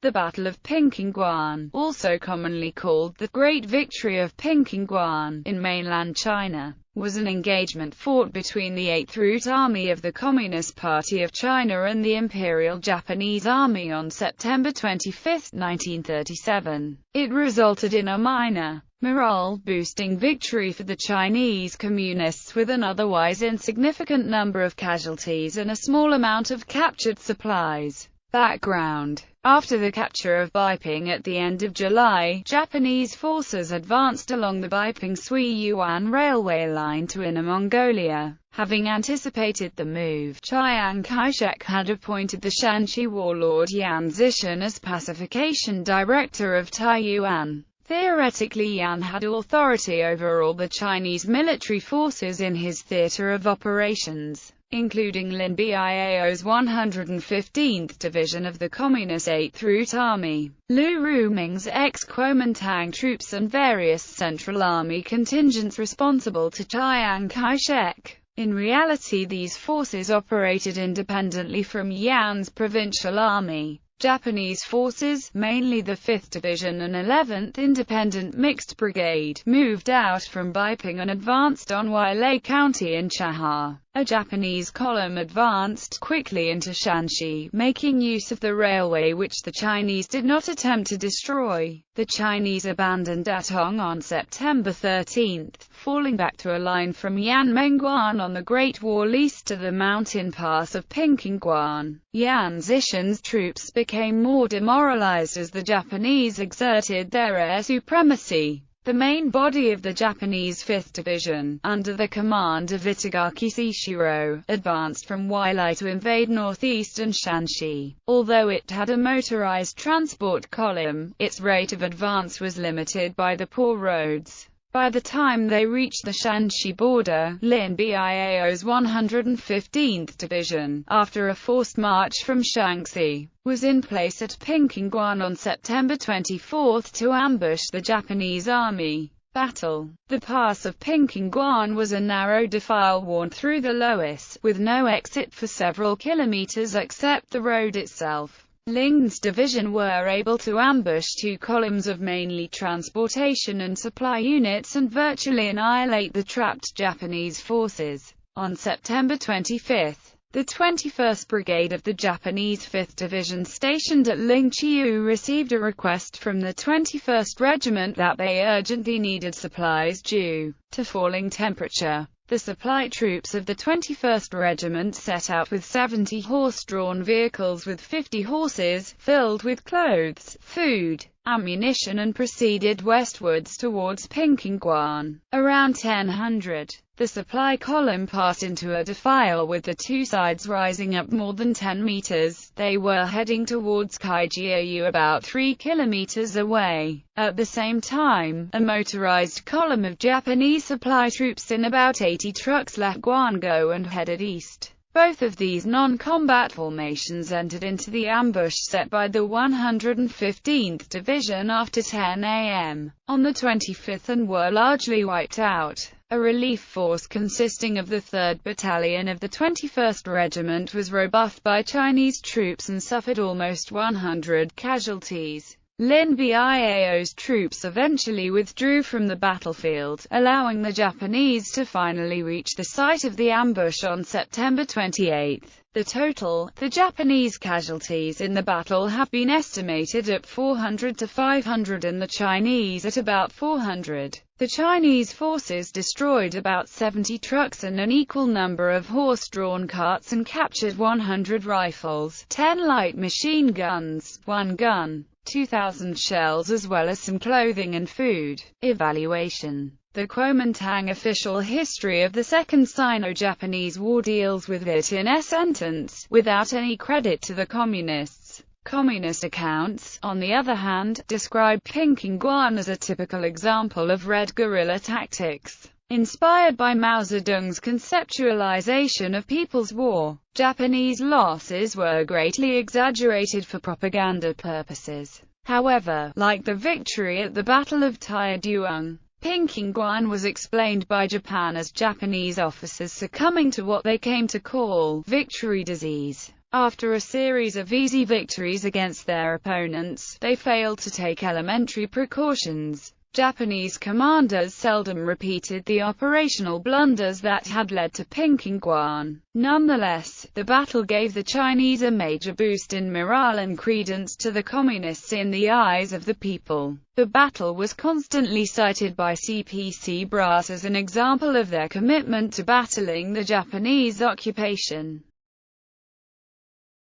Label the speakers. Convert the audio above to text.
Speaker 1: The Battle of Pingxingguan, also commonly called the Great Victory of Pingxingguan, in mainland China, was an engagement fought between the 8th Route Army of the Communist Party of China and the Imperial Japanese Army on September 25, 1937. It resulted in a minor, morale-boosting victory for the Chinese Communists, with an otherwise insignificant number of casualties and a small amount of captured supplies. Background: after the capture of Beiping at the end of July, Japanese forces advanced along the Beiping-Sui-Yuan railway line to Inner Mongolia. Having anticipated the move, Chiang Kai-shek had appointed the Shanxi warlord Yan Zhishan as pacification director of Taiyuan. Theoretically, Yan had authority over all the Chinese military forces in his theater of operations, including Lin Biao's 115th Division of the Communist 8th Route Army, Lu Ruming's ex-Kuomintang troops and various Central Army contingents responsible to Chiang Kai-shek. In reality, these forces operated independently from Yan's provincial army. Japanese forces, mainly the 5th Division and 11th Independent Mixed Brigade, moved out from Beiping and advanced on Wailei County in Chahar. A Japanese column advanced quickly into Shanxi, making use of the railway which the Chinese did not attempt to destroy. The Chinese abandoned Datong on September 13, falling back to a line from Yanmenguan on the Great Wall east to the mountain pass of Pingxingguan. Yan Zhishan's troops became more demoralized as the Japanese exerted their air supremacy. The main body of the Japanese 5th Division, under the command of Itagaki Seshiro, advanced from Wailei to invade northeastern Shanxi. Although it had a motorized transport column, its rate of advance was limited by the poor roads. By the time they reached the Shanxi border, Lin Biao's 115th Division, after a forced march from Shaanxi, was in place at Pingxingguan on September 24 to ambush the Japanese army. Battle. The pass of Pingxingguan was a narrow defile worn through the loess, with no exit for several kilometers except the road itself. Lin's division were able to ambush two columns of mainly transportation and supply units and virtually annihilate the trapped Japanese forces. On September 25, the 21st Brigade of the Japanese 5th Division stationed at Lingqiu received a request from the 21st Regiment that they urgently needed supplies due to falling temperature. The supply troops of the 21st Regiment set out with 70 horse-drawn vehicles with 50 horses, filled with clothes, food, ammunition, and proceeded westwards towards Pingxingguan. Around 1000, the supply column passed into a defile with the two sides rising up more than 10 meters. They were heading towards Kaijiayu, about 3 kilometers away. At the same time, a motorized column of Japanese supply troops in about 80 trucks left Guangzhou and headed east. Both of these non-combat formations entered into the ambush set by the 115th Division after 10 a.m. on the 25th and were largely wiped out. A relief force consisting of the 3rd Battalion of the 21st Regiment was rebuffed by Chinese troops and suffered almost 100 casualties. Lin Biao's troops eventually withdrew from the battlefield, allowing the Japanese to finally reach the site of the ambush on September 28. The Japanese casualties in the battle have been estimated at 400 to 500 and the Chinese at about 400. The Chinese forces destroyed about 70 trucks and an equal number of horse-drawn carts and captured 100 rifles, 10 light machine guns, 1 gun, 2,000 shells, as well as some clothing and food. Evaluation. The Kuomintang official history of the Second Sino-Japanese War deals with it in a sentence, without any credit to the Communists. Communist accounts, on the other hand, describe Pingxingguan as a typical example of red guerrilla tactics. Inspired by Mao Zedong's conceptualization of People's War, Japanese losses were greatly exaggerated for propaganda purposes. However, like the victory at the Battle of Taiyuan, Pingxingguan was explained by Japan as Japanese officers succumbing to what they came to call victory disease. After a series of easy victories against their opponents, they failed to take elementary precautions. Japanese commanders seldom repeated the operational blunders that had led to Pingxingguan. Nonetheless, the battle gave the Chinese a major boost in morale and credence to the Communists in the eyes of the people. The battle was constantly cited by CPC brass as an example of their commitment to battling the Japanese occupation.